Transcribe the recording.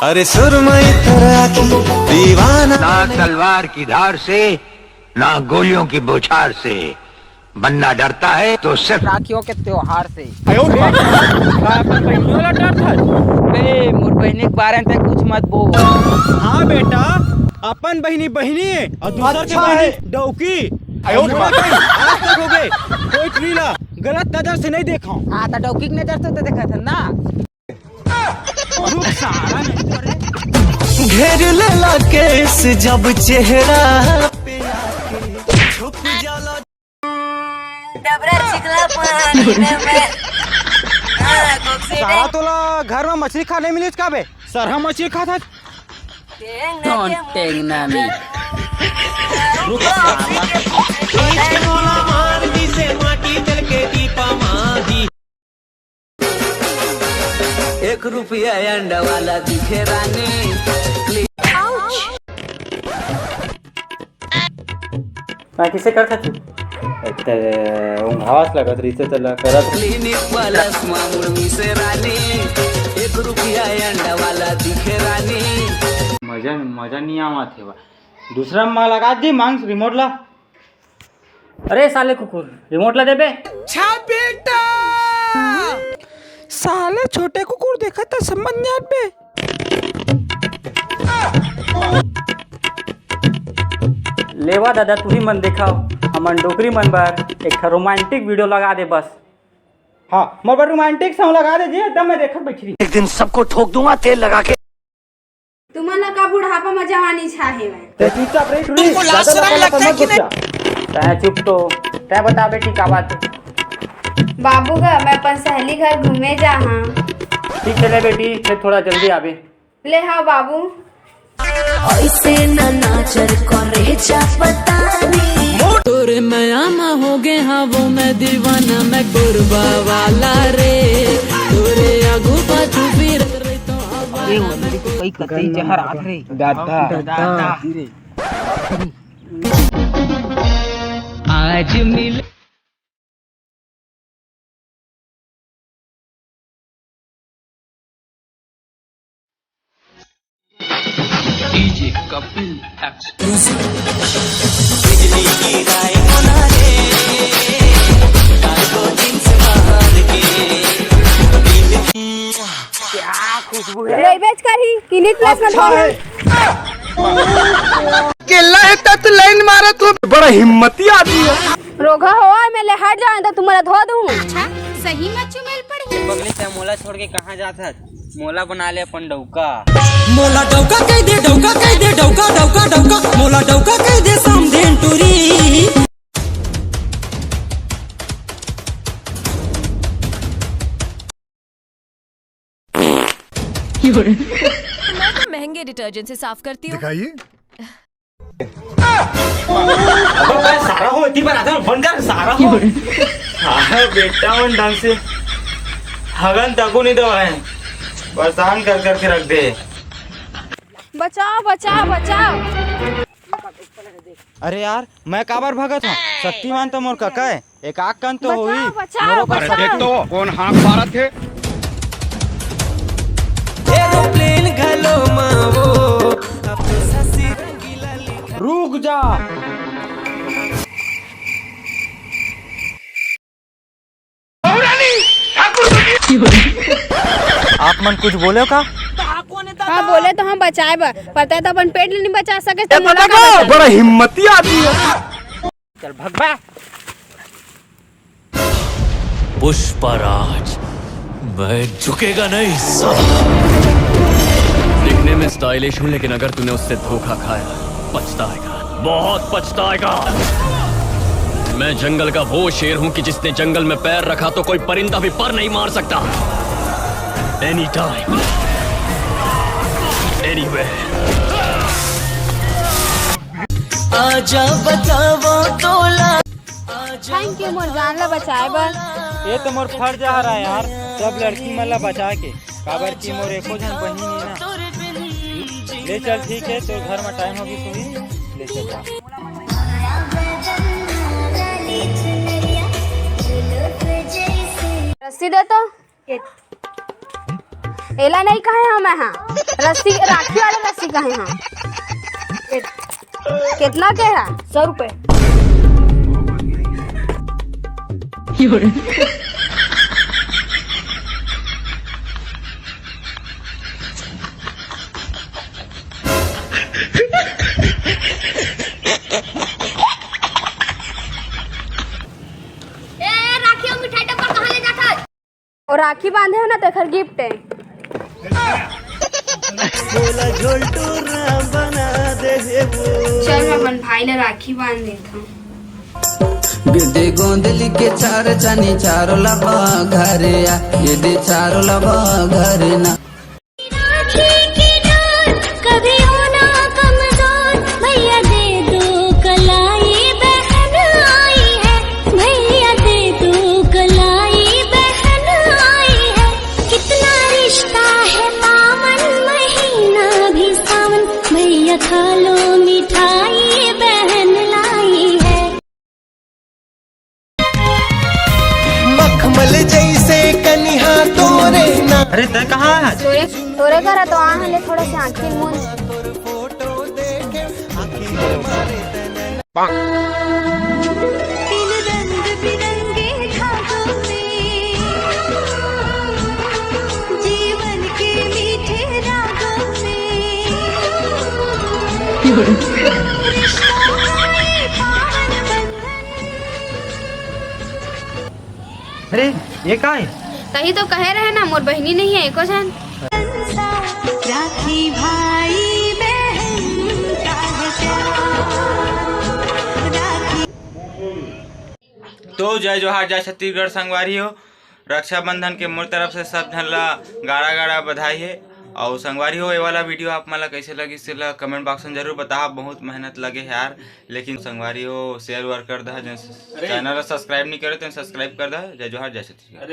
अरे सुरमई तेरा की दीवाना, ना तलवार की धार से ना गोलियों की बौछार से, बनना डरता है तो सिर्फ राखियों के त्योहार से। मोर बहनी के बारे में कुछ मत बोल। हाँ बेटा, अपन बहनी बहनी और दूसर के बहनी डौकी। आज तक हो गए कोई ट्रीला गलत नजर से नहीं देखा। हाँ तो डौकी की नजर से तो देखा था ना। घेर लेला केस जब चेहरा पे आके छुप जाला। सारा तोला घर में मछली खा नहीं मिली का बे? सरहा मछली खाता। Don't टेंगना मी। ₹1 अंडा वाला दिखे रानी। मैं किसे करता तू? ऊँघावाच लागत रीते त्याला करत। क्लिनिक वाला मामुड़ से रानी, ₹1 अंडा वाला दिखे रानी। मजा नहीं आवा थे बा। दूसरा माँ लगा दी मांग रिमोट ला। अरे साले कुकुर, रिमोट ला दे बे। बेटा साले छोटे कुकुर देखा था समझ नहीं आत बे। लेवा दादा तू ही मन दिखाओ, हमन डोकरी मन बार एक रोमांटिक वीडियो लगा दे बस। हाँ मोर बार रोमांटिक सॉन्ग लगा दे जी, तब मैं देखत बैठी। एक दिन सबको ठोक दूंगा तेल लगा के। तुम्हारा का बुढ़ापा में जवानी छाहे में। ते चुपचाप रही टुरी, ज्यादा लगता है कि नहीं? तै चुप तो, तै बता बेटी का बात है? बाबू का मैं अपन सहेली घर घूमे जा हाँ। ठीक चले बेटी, फिर थोड़ा जल्दी आवे। ले हाँ बाबू। ऐसे नाचर करे जा पता नहीं तोरे मयामा हो गए हाँ वो मैं दीवाना मैं कुर्बा वाला रे तोरे आगू पाछू फिर रे तो ये मेरी को कोई कतई जहर आत रे। दादा आज मिल डीजे कपिल एक्स बिजली की राय होना रे, को दिन से बाहर के क्या खुशबू है। ले बेच कर ही क्लिनिक प्लस में धो। केला है तत लाइन मारा तो बड़ा हिम्मती आदमी है। रोगा हुआ मैं ले हट जाए तो तुम्हारा धो दूँ। अच्छा सही में चुमेल पड़ी बगली से मोला छोड़ के कहाँ जाता है? मोला बना ले अपन डौका। मोला डौका कह दे डौका कह दे डौका डौका डौका मोला डौका कह दे सामदेन टूरी। मैं तो महंगे डिटर्जेंट से साफ करती हूँ। दिखाइए। सारा हो इतनी बनाता हूँ बन कर सारा हो। हाँ बेटा मन ढंग से हगन तको नहीं दवा है, परेशान कर करके रख दे। बचाओ बचाओ बचाओ। अरे यार मैं काबर भगत हूँ, शक्तिमान तो मोर काका है, एक आग कन तो हुई। बचाओ बचाओ। देख तो कौन हाँक भारत है। एरोप्लेन घलो मावो अब ससी रंगीला लिखा। रुक जा। आप मन कुछ बोले का? हाँ बोले तो हम बचाए पता है तो अपन पेट नहीं बचा सके तो मुला का बचा। बड़ा हिम्मती आदमी है। चल भगवा। पुष्पराज मैं झुकेगा नहीं साला। दिखने में स्टाइलिश हूं लेकिन अगर तूने उससे धोखा खाया पछताएगा, बहुत पछताएगा। मैं जंगल का वो शेर हूं कि जिसने जंगल में पैर रखा तो कोई परिंदा भी पर नहीं मार सकता। Any time anywhere. आजा बताओ तोला। थैंक यू मोर जान ला बचाए बर। ये तो मोर फर्ज आ रहा है यार, सब लड़की मन ला बचा के। काबर की मोर एको जन बहिनी नहीं ना। ले चल ठीक है, तो घर में टाइम होगी तो ही ले चल जा। रस्सी दे तो एला नहीं कहे हम यहाँ रस्सी राखी वाले रस्सी का है। हाँ कितना के है? 100 रुपए। राखी और मिठाई डब्बा कहाँ ले जाता है? और राखी बांधे हो ना तो खर गिफ्ट है। चल मैं अपन भाई ले राखी बांध देता हूँ। गिरदे गोंदली के चार चानी चारो लबा घरे आ, गिरदे चारो लबा घरे ना। कभी होना कमजोर भैया दे दो कलाई बहन आई है, भैया दे दो कलाई बहन आई है। कितना रिश्ता है पावन महीना भी सावन, भैया खा लो मिठाई बहन लाई है। मखमल जैसे कन्हा तोरे ना। अरे तय कहाँ है? तोरे घर तो आ हले थोड़े से आंखें मूंद। तीन रंग बिरंगे धागों में, जीवन के मीठे रागों में, रिश्ता है पावन बंधन। अरे ये कहाँ है? तही तो कहे रहे ना मोर बहनी नहीं है एको जन। राखी भाई बहन का है प्यार। राखी तो जय जोहार जय छत्तीसगढ़ संगवारी हो। रक्षाबंधन के मोर तरफ से सब झन ला गाड़ा गाड़ा बधाई है। और संगवारी हो ये वाला वीडियो आप मला कैसे लगी से कमेंट बॉक्स में जरूर बता। बहुत मेहनत लगे है यार, लेकिन संगवारी हो शेयर वार कर दा। चैनल सब्सक्राइब नहीं करे तो सब्सक्राइब कर दा। जय जोहार जय छत्तीसगढ़।